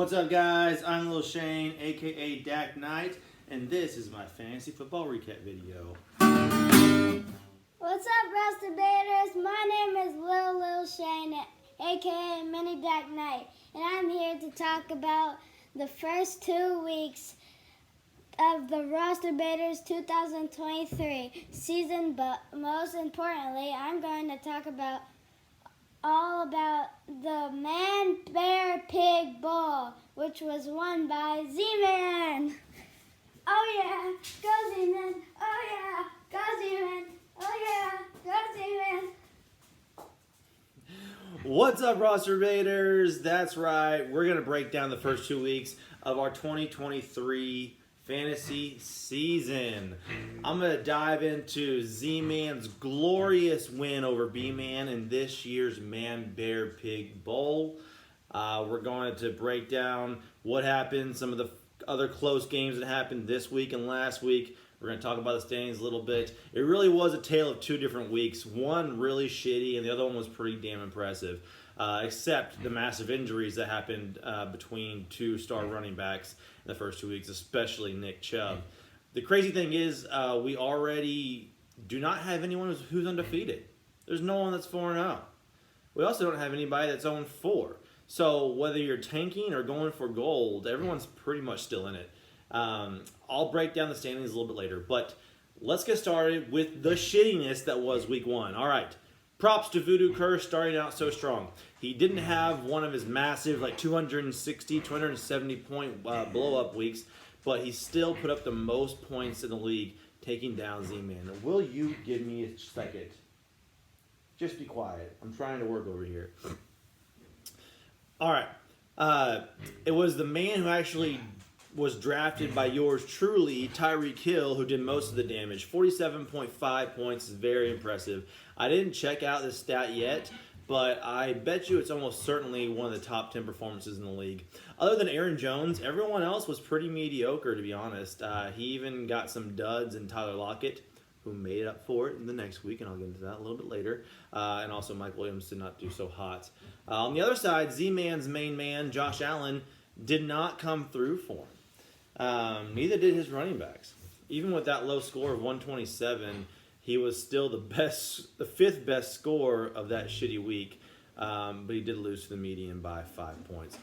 What's up, guys? I'm Lil'Shane, aka Dak Knight, and this is my fantasy football recap video. What's up, Rosterbaiters? My name is Lil'Shane, aka Mini Dak Knight, and I'm here to talk about the first 2 weeks of the Rosterbaiters 2023 season, but most importantly, I'm going to talk about all about the Man, Bear, Pig Bowl, which was won by Z-Man. Oh yeah, go Z-Man. Oh yeah, go Z-Man. Oh yeah, go Z-Man. What's up, Rosterbaiters? That's right. We're going to break down the first 2 weeks of our 2023 fantasy season. I'm going to dive into Z-Man's glorious win over B-Man in this year's Man, Bear, Pig Bowl. We're going to break down what happened, some of the other close games that happened this week and last week. We're going to talk about the standings a little bit. It really was a tale of 2 different weeks. One really shitty, and the other one was pretty damn impressive. Except the massive injuries that happened between 2 star running backs in the first 2 weeks, especially Nick Chubb. The crazy thing is, we already do not have anyone who's undefeated. There's no one that's 4-0. We also don't have anybody that's 0-4. So whether you're tanking or going for gold, everyone's pretty much still in it. I'll break down the standings a little bit later, but let's get started with the shittiness that was week 1. All right. Props to Voodoo Curse starting out so strong. He didn't have one of his massive 260, 270 point blow-up weeks, but he still put up the most points in the league, taking down Z-Man. Will you give me a second? Just be quiet. I'm trying to work over here. All right. It was the man who actually was drafted by yours truly, Tyreek Hill, who did most of the damage. 47.5 points is very impressive. I didn't check out this stat yet, but I bet you it's almost certainly one of the top 10 performances in the league. Other than Aaron Jones, everyone else was pretty mediocre, to be honest. He even got some duds in Tyler Lockett, who made up for it in the next week, and I'll get into that a little bit later. And also Mike Williams did not do so hot. On the other side, Z-Man's main man, Josh Allen, did not come through for him. Neither did his running backs. Even with that low score of 127, he was still the 5th best scorer of that shitty week. But he did lose to the median by 5 points.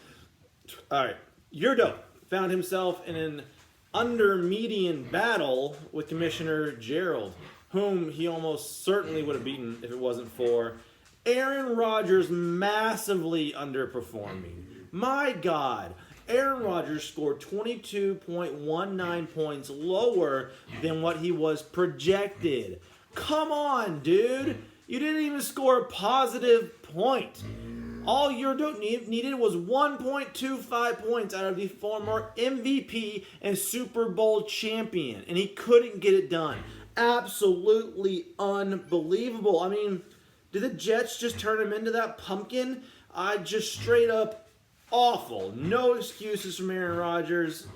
All right, Yurdo found himself in an under-median battle with Commissioner Gerald, whom he almost certainly would have beaten if it wasn't for Aaron Rodgers massively underperforming. My God. Aaron Rodgers scored 22.19 points lower than what he was projected. Come on, dude. You didn't even score a positive point. All you needed was 1.25 points out of the former MVP and Super Bowl champion, and he couldn't get it done. Absolutely unbelievable. I mean, did the Jets just turn him into that pumpkin? I just straight up awful. No excuses from Aaron Rodgers.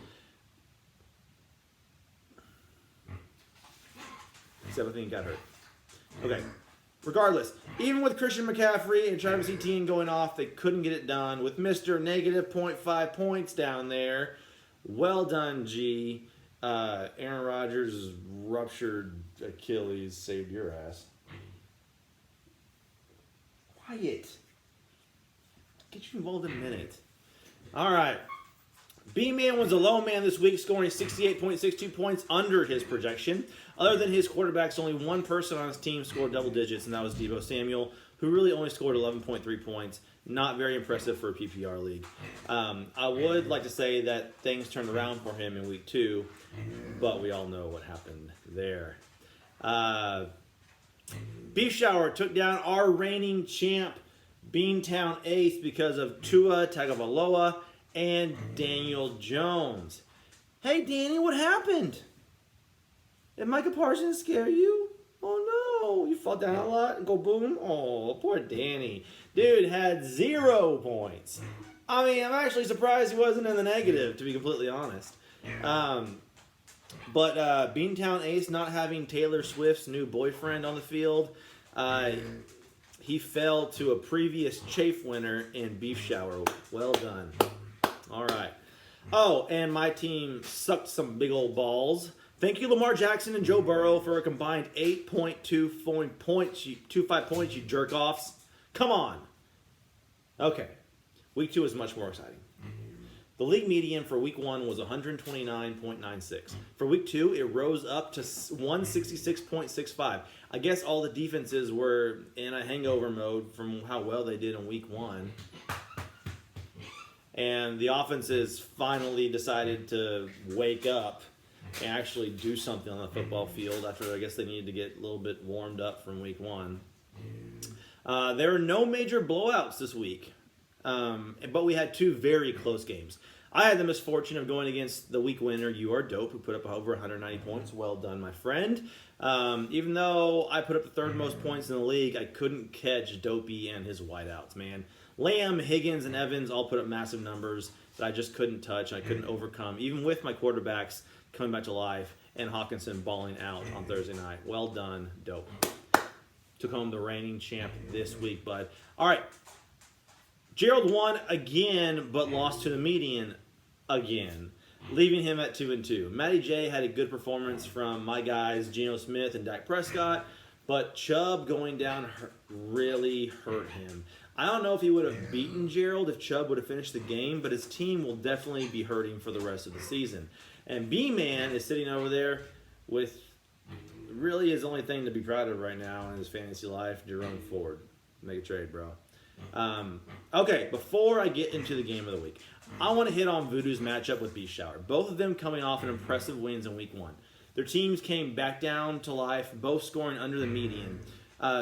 Except I think he got hurt. Okay. Regardless, even with Christian McCaffrey and Travis Etienne going off, they couldn't get it done. With Mr. Negative 0.5 points down there, well done, G. Aaron Rodgers' ruptured Achilles saved your ass. Quiet. Get you involved in a minute. All right. B-Man was a low man this week, scoring 68.62 points under his projection. Other than his quarterbacks, only one person on his team scored double digits, and that was Deebo Samuel, who really only scored 11.3 points. Not very impressive for a PPR league. I would like to say that things turned around for him in week 2, but we all know what happened there. Beef Shower took down our reigning champ, Beantown Ace, because of Tua Tagovailoa and Daniel Jones. Hey, Danny, what happened? Did Micah Parsons scare you? Oh, no. You fall down a lot and go boom? Oh, poor Danny. Dude had 0 points. I mean, I'm actually surprised he wasn't in the negative, to be completely honest. But Beantown Ace not having Taylor Swift's new boyfriend on the field, he fell to a previous chafe winner in Beef Shower. Well done. All right. Oh, and my team sucked some big old balls. Thank you, Lamar Jackson and Joe Burrow, for a combined 8.25 points, you jerk-offs. Come on. Okay. Week 2 is much more exciting. The league median for Week 1 was 129.96. For Week 2, it rose up to 166.65. I guess all the defenses were in a hangover mode from how well they did in Week 1. And the offenses finally decided to wake up and actually do something on the football field after I guess they needed to get a little bit warmed up from Week 1. There are no major blowouts this week, but we had 2 very close games. I had the misfortune of going against the week winner, You Are Dope, who put up over 190 points. Well done, my friend. Even though I put up the third most points in the league, I couldn't catch Dopey and his wideouts, man. Lamb, Higgins, and Evans all put up massive numbers that I just couldn't touch. I couldn't overcome, even with my quarterbacks coming back to life and Hawkinson balling out on Thursday night. Well done, Dope. Took home the reigning champ this week, bud. All right. Gerald won again, but lost to the median again, leaving him at 2-2. Matty J had a good performance from my guys, Geno Smith and Dak Prescott, but Chubb going down really hurt him. I don't know if he would have beaten Gerald if Chubb would have finished the game, but his team will definitely be hurting for the rest of the season. And B-Man is sitting over there with really his only thing to be proud of right now in his fantasy life, Jerome Ford. Make a trade, bro. Okay, before I get into the game of the week, I want to hit on Voodoo's matchup with Beef Shower. Both of them coming off an impressive wins in Week 1. Their teams came back down to life, both scoring under the median.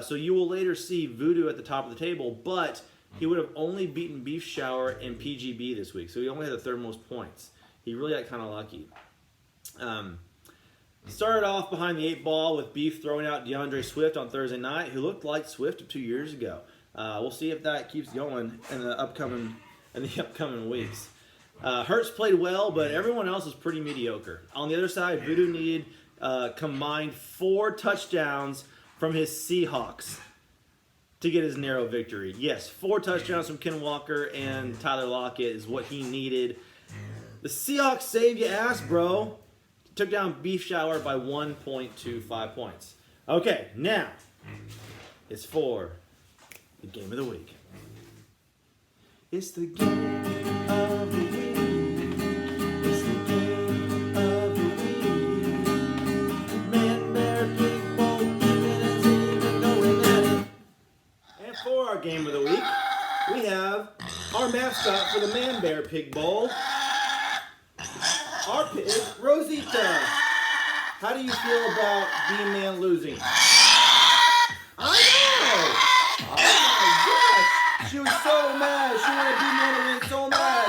So you will later see Voodoo at the top of the table, but he would have only beaten Beef Shower and PGB this week, so he only had the third most points. He really got kind of lucky. Started off behind the 8 ball with Beef throwing out DeAndre Swift on Thursday night, who looked like Swift 2 years ago. We'll see if that keeps going in the upcoming weeks. Hurts played well, but everyone else was pretty mediocre. On the other side, Voodoo needed combined 4 touchdowns from his Seahawks to get his narrow victory. Yes, 4 touchdowns from Ken Walker and Tyler Lockett is what he needed. The Seahawks saved your ass, bro. Took down Beef Shower by 1.25 points. Okay, now it's for the game of the week. It's the game of the week. It's the game of the week. Man, bear, pig, bull, demon, and demon going at it. And for our game of the week, we have our mascot for the Man Bear Pig Bowl, our pig, Rosita. How do you feel about B-Man losing? I know! She was so mad. She wanted B-Man to win so mad.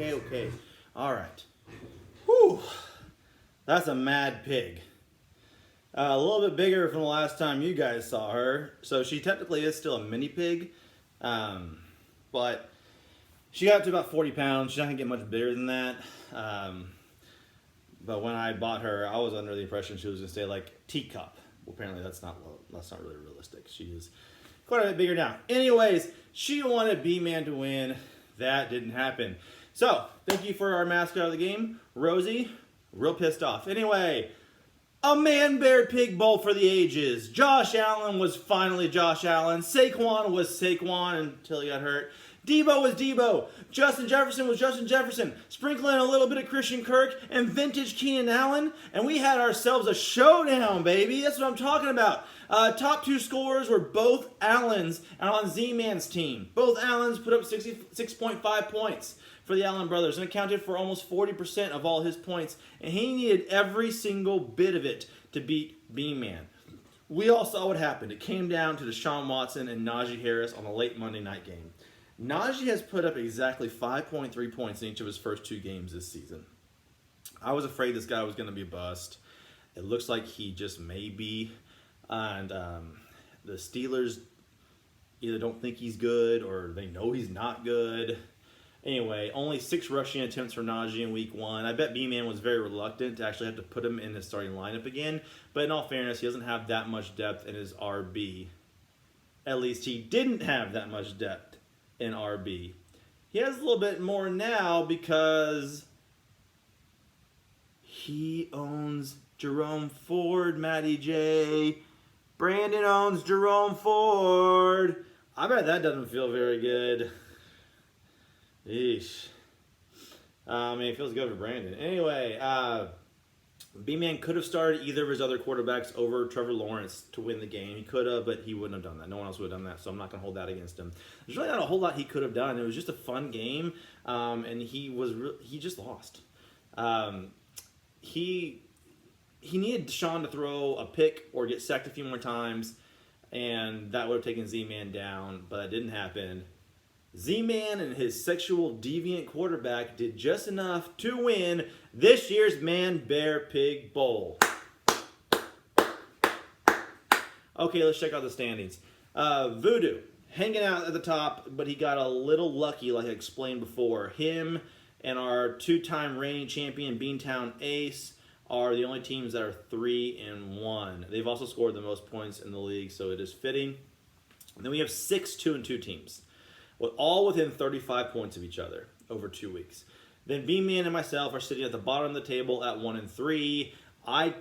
Okay. All right. Whew. That's a mad pig. A little bit bigger from the last time you guys saw her. So she technically is still a mini pig. But she got up to about 40 pounds. She's not going to get much bigger than that. But when I bought her, I was under the impression she was going to stay like teacup. Well, apparently that's not really realistic. She is quite a bit bigger now. Anyways, she wanted B-Man to win. That didn't happen. So, thank you for our mascot of the game, Rosie. Real pissed off. Anyway, a Man Bear Pig Bowl for the ages. Josh Allen was finally Josh Allen. Saquon was Saquon until he got hurt. Debo was Debo. Justin Jefferson was Justin Jefferson. Sprinkling a little bit of Christian Kirk and vintage Keenan Allen. And we had ourselves a showdown, baby. That's what I'm talking about. Top 2 scorers were both Allens on Z-Man's team. Both Allens put up 66.5 points for the Allen brothers and accounted for almost 40% of all his points. And he needed every single bit of it to beat B-Man. We all saw what happened. It came down to Deshaun Watson and Najee Harris on a late Monday night game. Najee has put up exactly 5.3 points in each of his first 2 games this season. I was afraid this guy was going to be a bust. It looks like he just may be. And the Steelers either don't think he's good or they know he's not good. Anyway, only 6 rushing attempts for Najee in Week 1. I bet B-Man was very reluctant to actually have to put him in his starting lineup again. But in all fairness, he doesn't have that much depth in his RB. At least he didn't have that much depth in RB. He has a little bit more now because he owns Jerome Ford, Matty J. Brandon owns Jerome Ford. I bet that doesn't feel very good. Eesh. It feels good for Brandon. Anyway, B-Man could have started either of his other quarterbacks over Trevor Lawrence to win the game. He could have, but he wouldn't have done that. No one else would have done that, so I'm not going to hold that against him. There's really not a whole lot he could have done. It was just a fun game, and he just lost. He needed Deshaun to throw a pick or get sacked a few more times, and that would have taken Z-Man down, but it didn't happen. Z-Man and his sexual deviant quarterback did just enough to win this year's Man Bear Pig Bowl. Okay, let's check out the standings. Voodoo, hanging out at the top, but he got a little lucky, like I explained before. Him and our two-time reigning champion, Beantown Ace, are the only teams that are 3-1. They've also scored the most points in the league, so it is fitting. And then we have 6 2-2 teams, all within 35 points of each other over 2 weeks. Then B-Man and myself are sitting at the bottom of the table at 1-3. I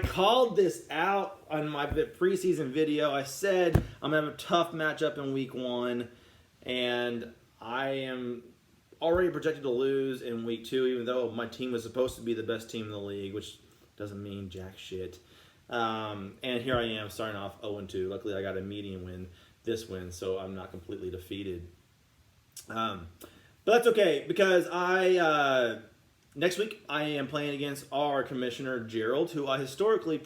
called this out on my preseason video. I said I'm going to have a tough matchup in week 1, and I am already projected to lose in week 2, even though my team was supposed to be the best team in the league, which doesn't mean jack shit. And here I am starting off 0-2. Luckily, I got a medium win this win, so I'm not completely defeated. But that's okay, because next week I am playing against our commissioner, Gerald, who I historically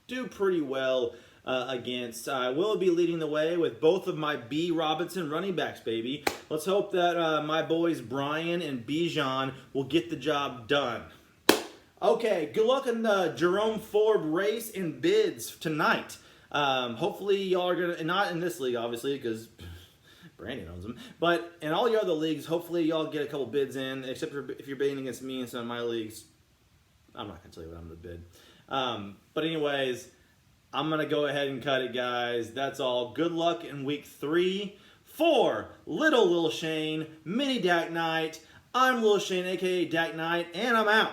do pretty well against. I will be leading the way with both of my B. Robinson running backs, baby. Let's hope that my boys Brian and Bijan will get the job done. Okay, good luck in the Jerome Ford race and bids tonight. Hopefully y'all are going to, not in this league, obviously, because Brandon owns them, but in all your other leagues, hopefully y'all get a couple bids in, except for if you're bidding against me in some of my leagues. I'm not going to tell you what I'm going to bid. But anyways, I'm going to go ahead and cut it, guys. That's all. Good luck in week 3 for Lil'Shane, Mini Dak Knight. I'm Lil'Shane, a.k.a. Dak Knight, and I'm out.